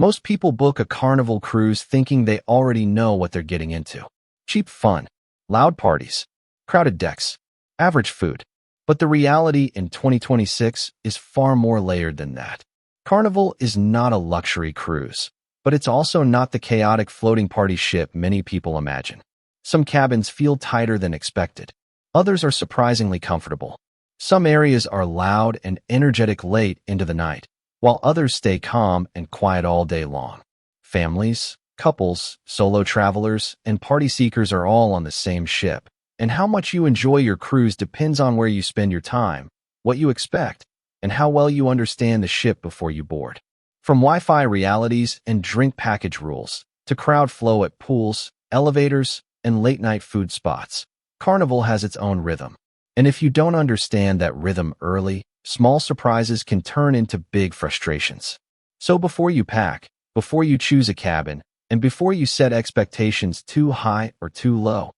Most people book a Carnival cruise thinking they already know what they're getting into. Cheap fun, loud parties, crowded decks, average food. But the reality in 2026 is far more layered than that. Carnival is not a luxury cruise, but it's also not the chaotic floating party ship many people imagine. Some cabins feel tighter than expected. Others are surprisingly comfortable. Some areas are loud and energetic late into the night, while others stay calm and quiet all day long. Families, couples, solo travelers, and party seekers are all on the same ship, and how much you enjoy your cruise depends on where you spend your time, what you expect, and how well you understand the ship before you board. From Wi-Fi realities and drink package rules, to crowd flow at pools, elevators, and late-night food spots, Carnival has its own rhythm. And if you don't understand that rhythm early, small surprises can turn into big frustrations. So before you pack, before you choose a cabin, and before you set expectations too high or too low,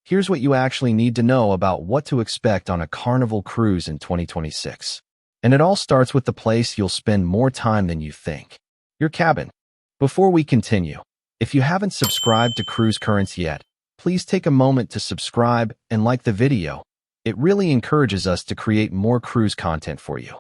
here's what you actually need to know about what to expect on a Carnival cruise in 2026. And it all starts with the place you'll spend more time than you think: your cabin. Before we continue, if you haven't subscribed to Cruise Currents yet, please take a moment to subscribe and like the video. It really encourages us to create more cruise content for you.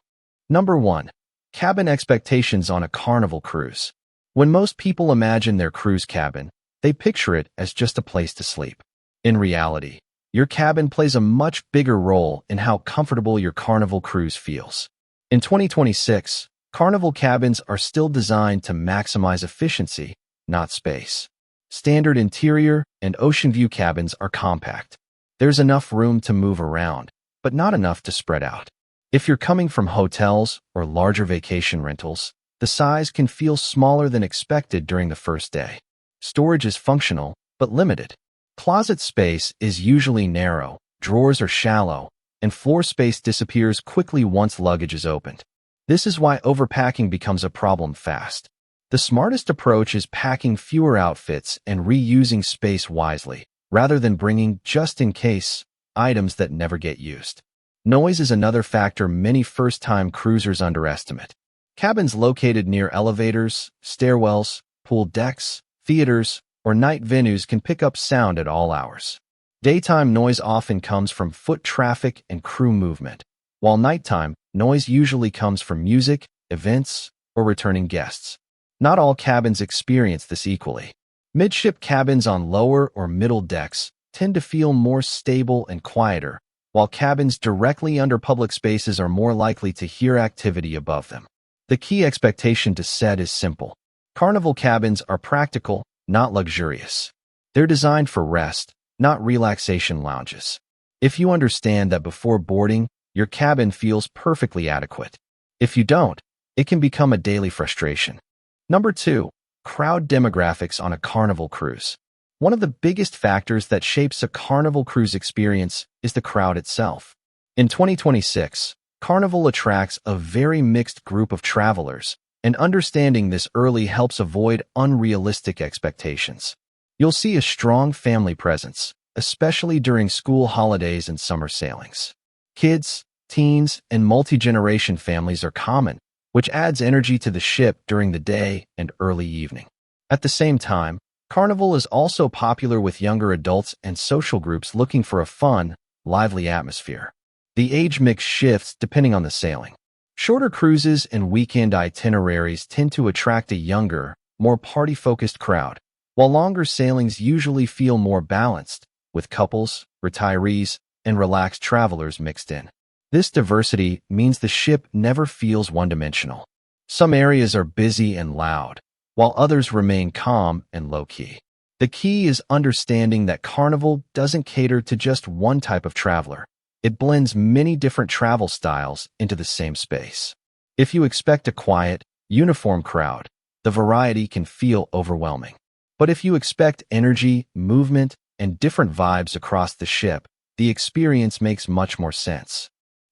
Number 1. Cabin expectations on a Carnival cruise. When most people imagine their cruise cabin, they picture it as just a place to sleep. In reality, your cabin plays a much bigger role in how comfortable your Carnival cruise feels. In 2026, Carnival cabins are still designed to maximize efficiency, not space. Standard interior and ocean view cabins are compact. There's enough room to move around, but not enough to spread out. If you're coming from hotels or larger vacation rentals, the size can feel smaller than expected during the first day. Storage is functional, but limited. Closet space is usually narrow, drawers are shallow, and floor space disappears quickly once luggage is opened. This is why overpacking becomes a problem fast. The smartest approach is packing fewer outfits and reusing space wisely, rather than bringing just-in-case items that never get used. Noise is another factor many first-time cruisers underestimate. Cabins located near elevators, stairwells, pool decks, theaters, or night venues can pick up sound at all hours. Daytime noise often comes from foot traffic and crew movement, while nighttime noise usually comes from music, events, or returning guests. Not all cabins experience this equally. Midship cabins on lower or middle decks tend to feel more stable and quieter, while cabins directly under public spaces are more likely to hear activity above them. The key expectation to set is simple. Carnival cabins are practical, not luxurious. They're designed for rest, not relaxation lounges. If you understand that before boarding, your cabin feels perfectly adequate. If you don't, it can become a daily frustration. Number 2. Crowd demographics on a Carnival cruise. One of the biggest factors that shapes a Carnival cruise experience is the crowd itself. In 2026, Carnival attracts a very mixed group of travelers, and understanding this early helps avoid unrealistic expectations. You'll see a strong family presence, especially during school holidays and summer sailings. Kids, teens, and multi-generation families are common, which adds energy to the ship during the day and early evening. At the same time, Carnival is also popular with younger adults and social groups looking for a fun, lively atmosphere. The age mix shifts depending on the sailing. Shorter cruises and weekend itineraries tend to attract a younger, more party-focused crowd, while longer sailings usually feel more balanced, with couples, retirees, and relaxed travelers mixed in. This diversity means the ship never feels one-dimensional. Some areas are busy and loud, while others remain calm and low-key. The key is understanding that Carnival doesn't cater to just one type of traveler. It blends many different travel styles into the same space. If you expect a quiet, uniform crowd, the variety can feel overwhelming. But if you expect energy, movement, and different vibes across the ship, the experience makes much more sense.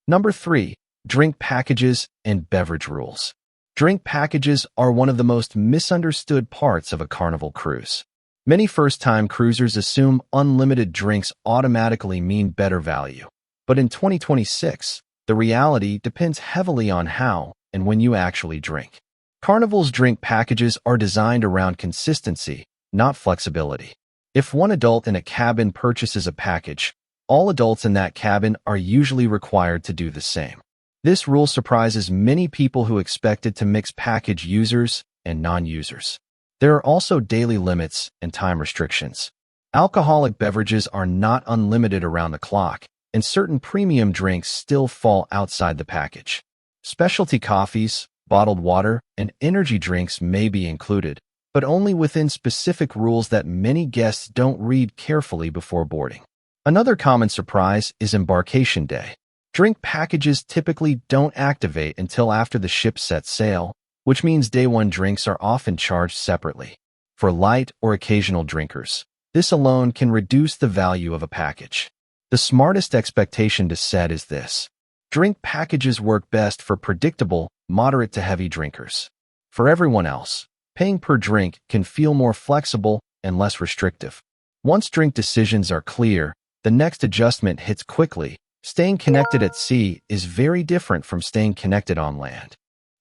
Number 3. Drink packages and beverage rules. Drink packages are one of the most misunderstood parts of a Carnival cruise. Many first-time cruisers assume unlimited drinks automatically mean better value. But in 2026, the reality depends heavily on how and when you actually drink. Carnival's drink packages are designed around consistency, not flexibility. If one adult in a cabin purchases a package, all adults in that cabin are usually required to do the same. This rule surprises many people who expected to mix package users and non-users. There are also daily limits and time restrictions. Alcoholic beverages are not unlimited around the clock, and certain premium drinks still fall outside the package. Specialty coffees, bottled water, and energy drinks may be included, but only within specific rules that many guests don't read carefully before boarding. Another common surprise is embarkation day. Drink packages typically don't activate until after the ship sets sail, which means day one drinks are often charged separately. For light or occasional drinkers, this alone can reduce the value of a package. The smartest expectation to set is this. Drink packages work best for predictable, moderate to heavy drinkers. For everyone else, paying per drink can feel more flexible and less restrictive. Once drink decisions are clear, the next adjustment hits quickly. Staying connected at sea is very different from staying connected on land.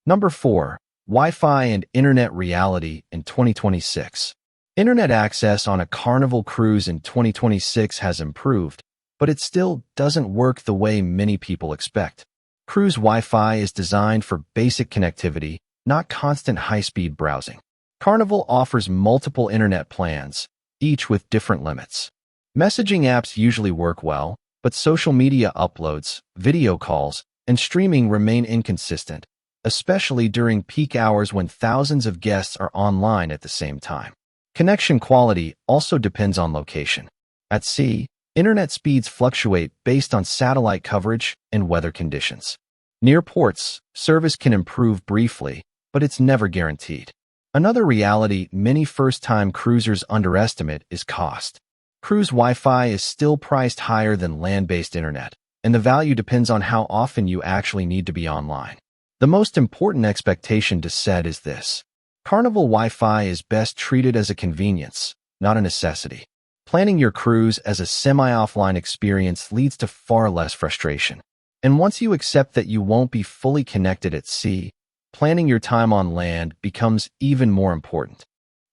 Number 4. Wi-Fi and Internet reality in 2026. Internet access on a Carnival cruise in 2026 has improved, but it still doesn't work the way many people expect. Cruise Wi-Fi is designed for basic connectivity, not constant high-speed browsing. Carnival offers multiple internet plans, each with different limits. Messaging apps usually work well, but social media uploads, video calls, and streaming remain inconsistent, especially during peak hours when thousands of guests are online at the same time. Connection quality also depends on location. At sea, internet speeds fluctuate based on satellite coverage and weather conditions. Near ports, service can improve briefly, but it's never guaranteed. Another reality many first-time cruisers underestimate is cost. Cruise Wi-Fi is still priced higher than land-based internet, and the value depends on how often you actually need to be online. The most important expectation to set is this. Carnival Wi-Fi is best treated as a convenience, not a necessity. Planning your cruise as a semi-offline experience leads to far less frustration. And once you accept that you won't be fully connected at sea, planning your time on land becomes even more important.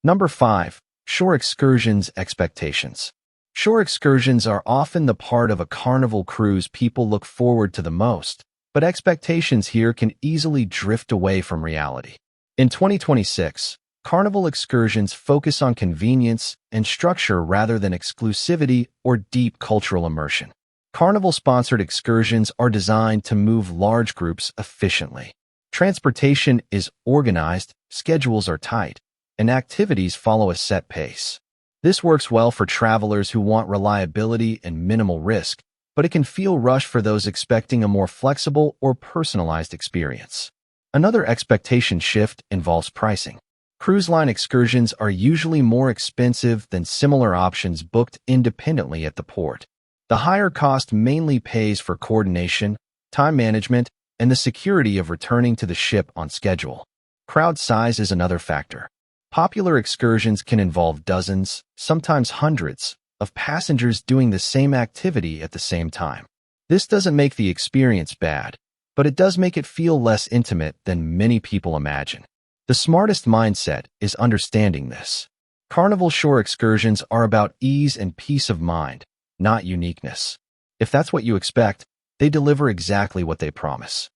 Number 5. Shore excursions expectations. Shore excursions are often the part of a Carnival cruise people look forward to the most, but expectations here can easily drift away from reality. In 2026, Carnival excursions focus on convenience and structure rather than exclusivity or deep cultural immersion. Carnival-sponsored excursions are designed to move large groups efficiently. Transportation is organized, schedules are tight, and activities follow a set pace. This works well for travelers who want reliability and minimal risk, but it can feel rushed for those expecting a more flexible or personalized experience. Another expectation shift involves pricing. Cruise line excursions are usually more expensive than similar options booked independently at the port. The higher cost mainly pays for coordination, time management, and the security of returning to the ship on schedule. Crowd size is another factor. Popular excursions can involve dozens, sometimes hundreds, of passengers doing the same activity at the same time. This doesn't make the experience bad, but it does make it feel less intimate than many people imagine. The smartest mindset is understanding this. Carnival shore excursions are about ease and peace of mind, not uniqueness. If that's what you expect, they deliver exactly what they promise.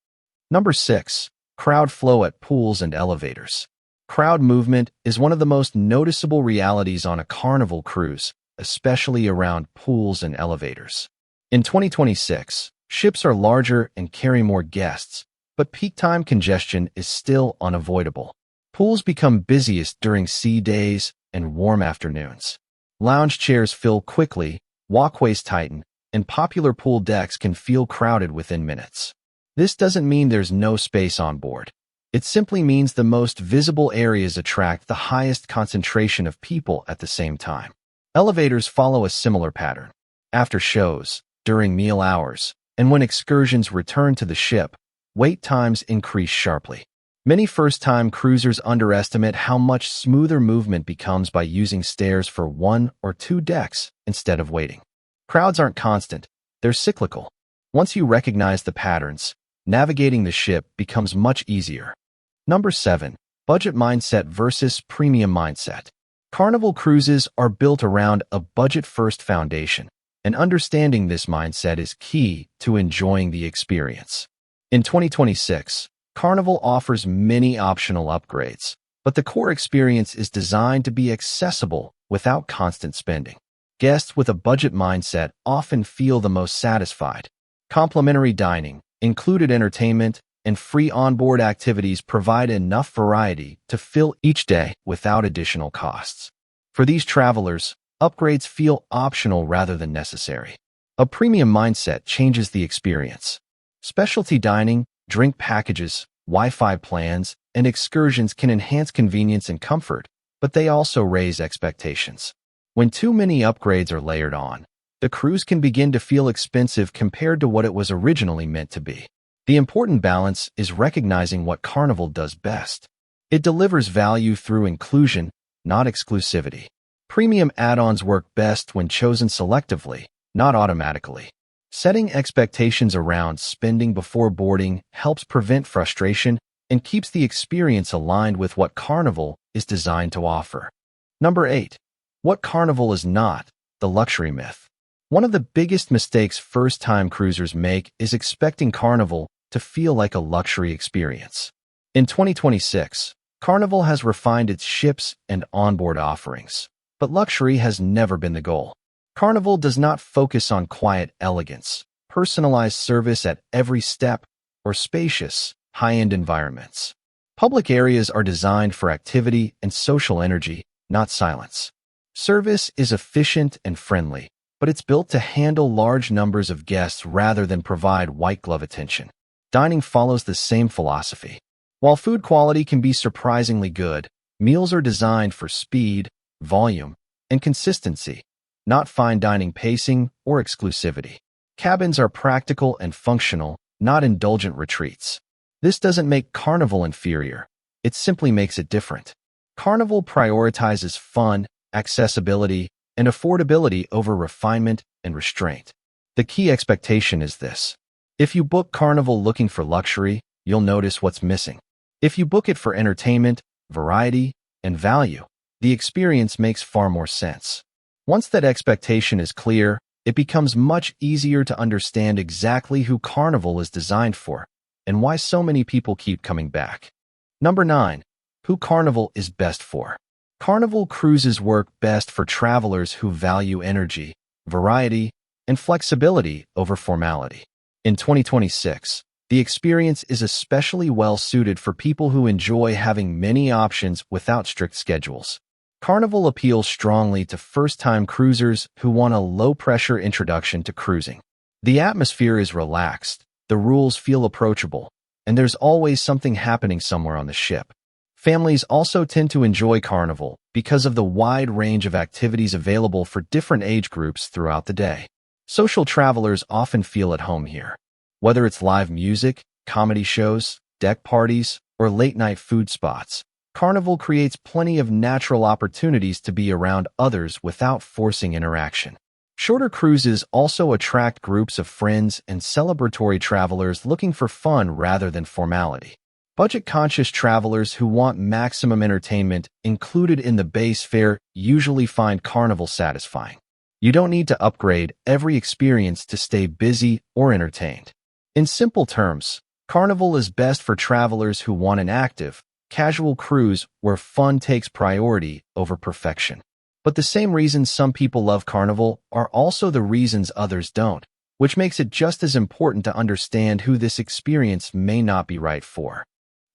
Number 6. Crowd flow at pools and elevators. Crowd movement is one of the most noticeable realities on a Carnival cruise, especially around pools and elevators. In 2026, ships are larger and carry more guests, but peak time congestion is still unavoidable. Pools become busiest during sea days and warm afternoons. Lounge chairs fill quickly, walkways tighten, and popular pool decks can feel crowded within minutes. This doesn't mean there's no space on board. It simply means the most visible areas attract the highest concentration of people at the same time. Elevators follow a similar pattern. After shows, during meal hours, and when excursions return to the ship, wait times increase sharply. Many first-time cruisers underestimate how much smoother movement becomes by using stairs for 1 or 2 decks instead of waiting. Crowds aren't constant, they're cyclical. Once you recognize the patterns, navigating the ship becomes much easier. Number 7. Budget mindset versus premium mindset. Carnival cruises are built around a budget-first foundation, and understanding this mindset is key to enjoying the experience. In 2026, Carnival offers many optional upgrades, but the core experience is designed to be accessible without constant spending. Guests with a budget mindset often feel the most satisfied. Complimentary dining, included entertainment, and free onboard activities provide enough variety to fill each day without additional costs. For these travelers, upgrades feel optional rather than necessary. A premium mindset changes the experience. Specialty dining, drink packages, Wi-Fi plans, and excursions can enhance convenience and comfort, but they also raise expectations. When too many upgrades are layered on, the cruise can begin to feel expensive compared to what it was originally meant to be. The important balance is recognizing what Carnival does best. It delivers value through inclusion, not exclusivity. Premium add-ons work best when chosen selectively, not automatically. Setting expectations around spending before boarding helps prevent frustration and keeps the experience aligned with what Carnival is designed to offer. Number 8. What Carnival is not, the luxury myth. One of the biggest mistakes first-time cruisers make is expecting Carnival to feel like a luxury experience. In 2026, Carnival has refined its ships and onboard offerings, but luxury has never been the goal. Carnival does not focus on quiet elegance, personalized service at every step, or spacious, high-end environments. Public areas are designed for activity and social energy, not silence. Service is efficient and friendly, but it's built to handle large numbers of guests rather than provide white-glove attention. Dining follows the same philosophy. While food quality can be surprisingly good, meals are designed for speed, volume, and consistency, not fine dining pacing or exclusivity. Cabins are practical and functional, not indulgent retreats. This doesn't make Carnival inferior. It simply makes it different. Carnival prioritizes fun, accessibility, and affordability over refinement and restraint. The key expectation is this. If you book Carnival looking for luxury, you'll notice what's missing. If you book it for entertainment, variety, and value, the experience makes far more sense. Once that expectation is clear, it becomes much easier to understand exactly who Carnival is designed for and why so many people keep coming back. Number 9. Who Carnival is best for. Carnival cruises work best for travelers who value energy, variety, and flexibility over formality. In 2026, the experience is especially well-suited for people who enjoy having many options without strict schedules. Carnival appeals strongly to first-time cruisers who want a low-pressure introduction to cruising. The atmosphere is relaxed, the rules feel approachable, and there's always something happening somewhere on the ship. Families also tend to enjoy Carnival because of the wide range of activities available for different age groups throughout the day. Social travelers often feel at home here. Whether it's live music, comedy shows, deck parties, or late-night food spots, Carnival creates plenty of natural opportunities to be around others without forcing interaction. Shorter cruises also attract groups of friends and celebratory travelers looking for fun rather than formality. Budget-conscious travelers who want maximum entertainment included in the base fare usually find Carnival satisfying. You don't need to upgrade every experience to stay busy or entertained. In simple terms, Carnival is best for travelers who want an active, casual cruise where fun takes priority over perfection. But the same reasons some people love Carnival are also the reasons others don't, which makes it just as important to understand who this experience may not be right for.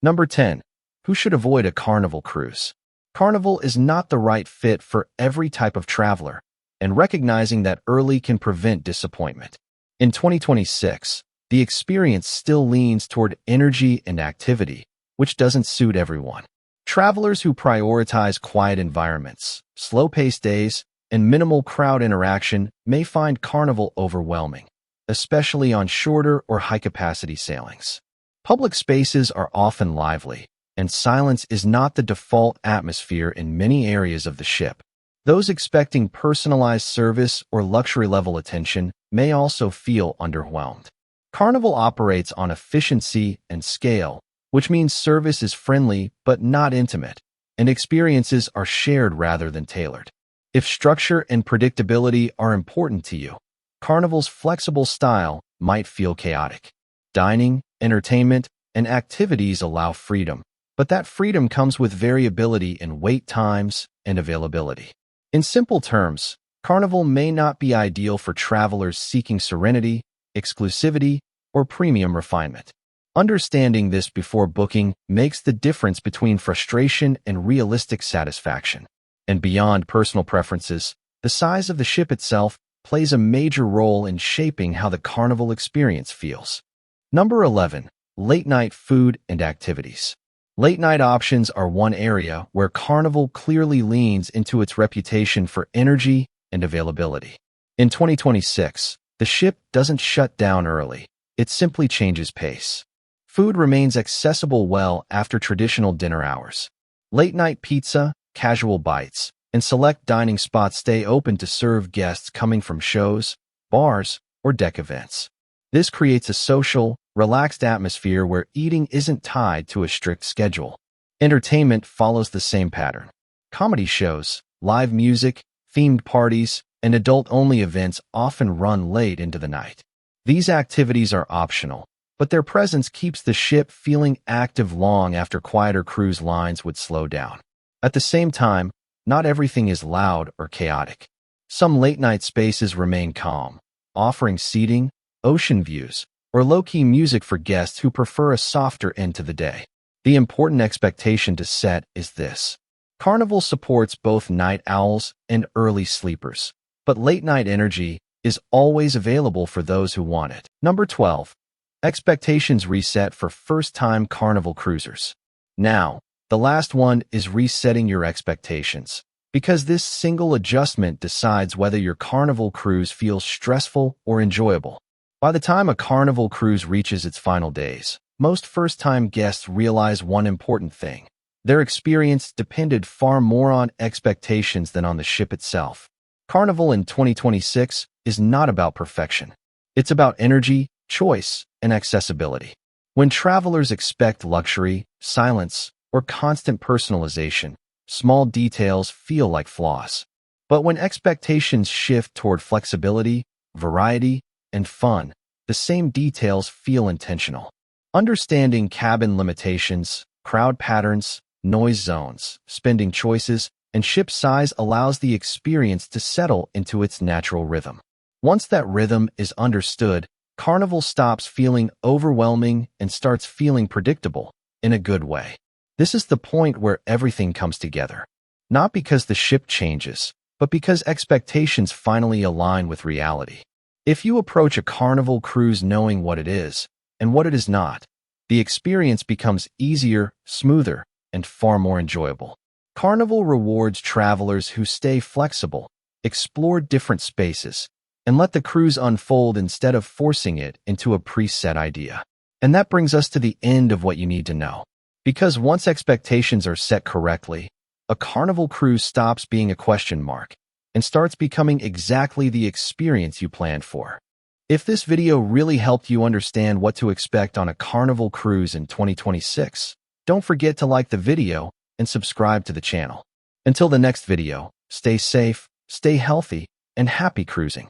Number 10. Who should avoid a Carnival cruise? Carnival is not the right fit for every type of traveler, and recognizing that early can prevent disappointment. In 2026, the experience still leans toward energy and activity, which doesn't suit everyone. Travelers who prioritize quiet environments, slow-paced days, and minimal crowd interaction may find Carnival overwhelming, especially on shorter or high-capacity sailings. Public spaces are often lively, and silence is not the default atmosphere in many areas of the ship. Those expecting personalized service or luxury-level attention may also feel underwhelmed. Carnival operates on efficiency and scale, which means service is friendly but not intimate, and experiences are shared rather than tailored. If structure and predictability are important to you, Carnival's flexible style might feel chaotic. Dining, entertainment, and activities allow freedom, but that freedom comes with variability in wait times and availability. In simple terms, Carnival may not be ideal for travelers seeking serenity, exclusivity, or premium refinement. Understanding this before booking makes the difference between frustration and realistic satisfaction. And beyond personal preferences, the size of the ship itself plays a major role in shaping how the Carnival experience feels. Number 11. Late-night food and activities. Late-night options are one area where Carnival clearly leans into its reputation for energy and availability. In 2026, the ship doesn't shut down early. It simply changes pace. Food remains accessible well after traditional dinner hours. Late-night pizza, casual bites, and select dining spots stay open to serve guests coming from shows, bars, or deck events. This creates a social, relaxed atmosphere where eating isn't tied to a strict schedule. Entertainment follows the same pattern. Comedy shows, live music, themed parties, and adult-only events often run late into the night. These activities are optional, but their presence keeps the ship feeling active long after quieter cruise lines would slow down. At the same time, not everything is loud or chaotic. Some late-night spaces remain calm, offering seating, ocean views, or low-key music for guests who prefer a softer end to the day. The important expectation to set is this. Carnival supports both night owls and early sleepers, but late-night energy is always available for those who want it. Number 12. Expectations reset for first-time Carnival cruisers. Now, the last one is resetting your expectations, because this single adjustment decides whether your Carnival cruise feels stressful or enjoyable. By the time a Carnival cruise reaches its final days, most first-time guests realize one important thing. Their experience depended far more on expectations than on the ship itself. Carnival in 2026 is not about perfection. It's about energy, choice, and accessibility. When travelers expect luxury, silence, or constant personalization, small details feel like flaws. But when expectations shift toward flexibility, variety, and fun, the same details feel intentional. Understanding cabin limitations, crowd patterns, noise zones, spending choices, and ship size allows the experience to settle into its natural rhythm. Once that rhythm is understood, Carnival stops feeling overwhelming and starts feeling predictable, in a good way. This is the point where everything comes together. Not because the ship changes, but because expectations finally align with reality. If you approach a Carnival cruise knowing what it is and what it is not, the experience becomes easier, smoother, and far more enjoyable. Carnival rewards travelers who stay flexible, explore different spaces, and let the cruise unfold instead of forcing it into a preset idea. And that brings us to the end of what you need to know. Because once expectations are set correctly, a Carnival cruise stops being a question mark and starts becoming exactly the experience you planned for. If this video really helped you understand what to expect on a Carnival cruise in 2026, don't forget to like the video and subscribe to the channel. Until the next video, stay safe, stay healthy, and happy cruising.